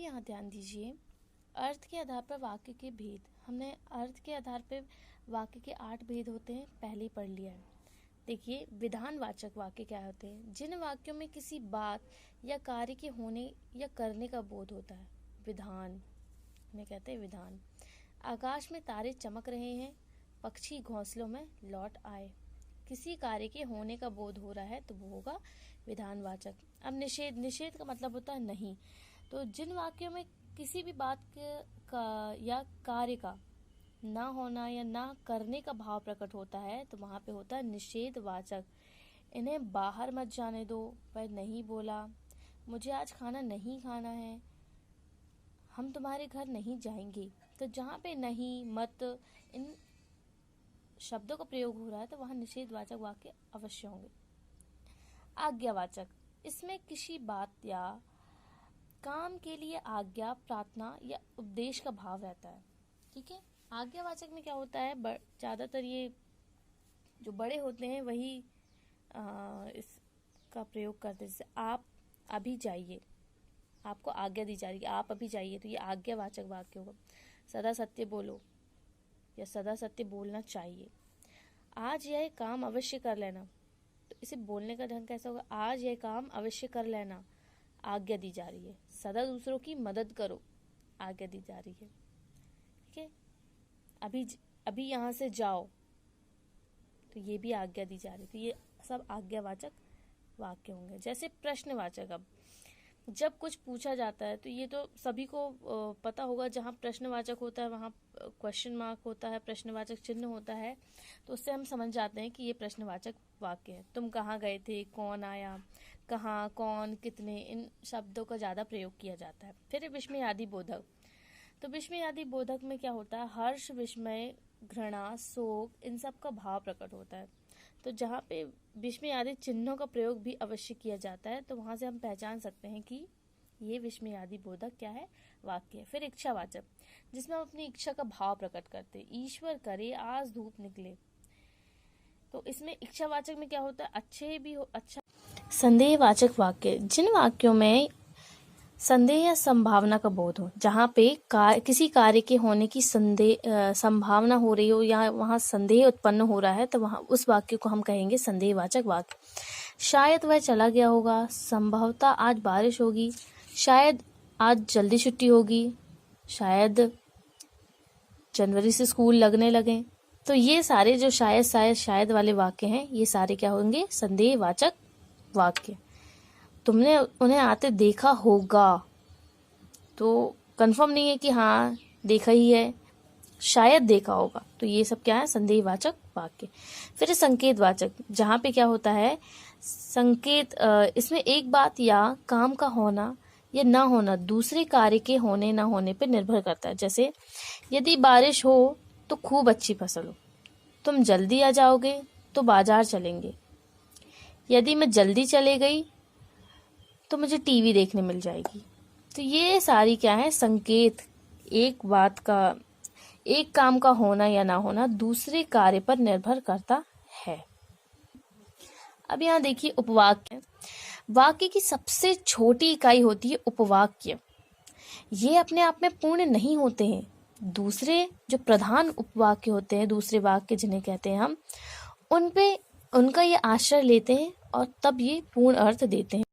अभी यहाँ ध्यान दीजिए, अर्थ के आधार पर वाक्य के भेद। हमने अर्थ के आधार पर वाक्य के 8 भेद होते हैं, पहले ही पढ़ लिया है। देखिए, विधानवाचक वाक्य क्या होते हैं? जिन वाक्यों में किसी बात या कार्य के होने या करने का बोध होता है, विधान में कहते हैं विधान। आकाश में तारे चमक रहे हैं, पक्षी घोंसलों में लौट आए। किसी कार्य के होने का बोध हो रहा है तो वो होगा विधानवाचक। अब निषेध, निषेध का मतलब होता है नहीं। तो जिन वाक्यों में किसी भी बात का या कार्य का ना होना या ना करने का भाव प्रकट होता है तो वहाँ पे होता है निषेधवाचक। इन्हें बाहर मत जाने दो, वह नहीं बोला। मुझे आज खाना नहीं खाना है, हम तुम्हारे घर नहीं जाएंगे। तो जहाँ पे नहीं, मत, इन शब्दों का प्रयोग हो रहा है तो वहाँ निषेधवाचक वाक्य अवश्य होंगे। आज्ञावाचक, इसमें किसी बात या काम के लिए आज्ञा, प्रार्थना या उपदेश का भाव रहता है। ठीक है। आज्ञावाचक में क्या होता है, ज़्यादातर ये जो बड़े होते हैं वही इसका प्रयोग करते हैं। जैसे आप अभी जाइए, आपको आज्ञा दी जा रही है, आप अभी जाइए, तो ये आज्ञावाचक वाक्य होगा। सदा सत्य बोलो या सदा सत्य बोलना चाहिए। आज यह काम अवश्य कर लेना, तो इसे बोलने का ढंग कैसा होगा? आज यह काम अवश्य कर लेना, आज्ञा दी जा रही है। सदा दूसरों की मदद करो, आज्ञा दी जा रही है। ठीक है। अभी यहाँ से जाओ, तो ये भी आज्ञा दी जा रही है। तो ये सब आज्ञावाचक वाक्य होंगे। जैसे प्रश्नवाचक, अब जब कुछ पूछा जाता है तो ये तो सभी को पता होगा, जहाँ प्रश्नवाचक होता है वहाँ क्वेश्चन मार्क होता है, प्रश्नवाचक चिन्ह होता है, तो उससे हम समझ जाते हैं कि ये प्रश्नवाचक वाक्य है। तुम कहाँ गए थे, कौन आया, कहाँ, कौन, कितने, इन शब्दों का ज़्यादा प्रयोग किया जाता है। फिर विस्मयादि बोधक, तो विस्मयादि बोधक में क्या होता है? हर्ष, विस्मय, घृणा, शोक, इन सब का भाव प्रकट होता है। तो जहाँ पे विस्मयादि चिन्हों का प्रयोग भी अवश्य किया जाता है तो वहाँ से हम पहचान सकते हैं कि ये विस्मयादि बोधक क्या है, वाक्य है। फिर इच्छावाचक, जिसमें हम अपनी इच्छा का भाव प्रकट करते हैं। ईश्वर करे आज धूप निकले, तो इसमें इच्छावाचक में क्या होता है? अच्छे भी हो, अच्छा। संदेहवाचक वाक्य, जिन वाक्यों में संदेह या संभावना का बोध हो, जहाँ पे किसी कार्य के होने की संभावना हो रही हो या वहाँ संदेह उत्पन्न हो रहा है, तो वहाँ उस वाक्य को हम कहेंगे संदेहवाचक वाक्य। शायद वह चला गया होगा, संभवतः आज बारिश होगी, शायद आज जल्दी छुट्टी होगी, शायद जनवरी से स्कूल लगने लगे। तो ये सारे जो शायद वाले वाक्य हैं, ये सारे क्या होंगे? संदेहवाचक वाक्य। तुमने उन्हें आते देखा होगा, तो कंफर्म नहीं है कि हाँ देखा ही है, शायद देखा होगा। तो ये सब क्या है? संदेहवाचक वाक्य। फिर संकेतवाचक, जहाँ पे क्या होता है? संकेत, इसमें एक बात या काम का होना या ना होना दूसरे कार्य के होने ना होने पे निर्भर करता है। जैसे यदि बारिश हो तो खूब अच्छी फसल हो, तुम जल्दी आ जाओगे तो बाजार चलेंगे, यदि मैं जल्दी चले गई तो मुझे टीवी देखने मिल जाएगी। तो ये सारी क्या है? संकेत। एक बात का, एक काम का होना या ना होना दूसरे कार्य पर निर्भर करता है। अब यहाँ देखिए उपवाक्य। वाक्य की सबसे छोटी इकाई होती है उपवाक्य। ये अपने आप में पूर्ण नहीं होते हैं। दूसरे जो प्रधान उपवाक्य होते हैं, दूसरे वाक्य जिन्हें कहते हैं हम, उनका ये आश्रय लेते हैं और तब ये पूर्ण अर्थ देते हैं।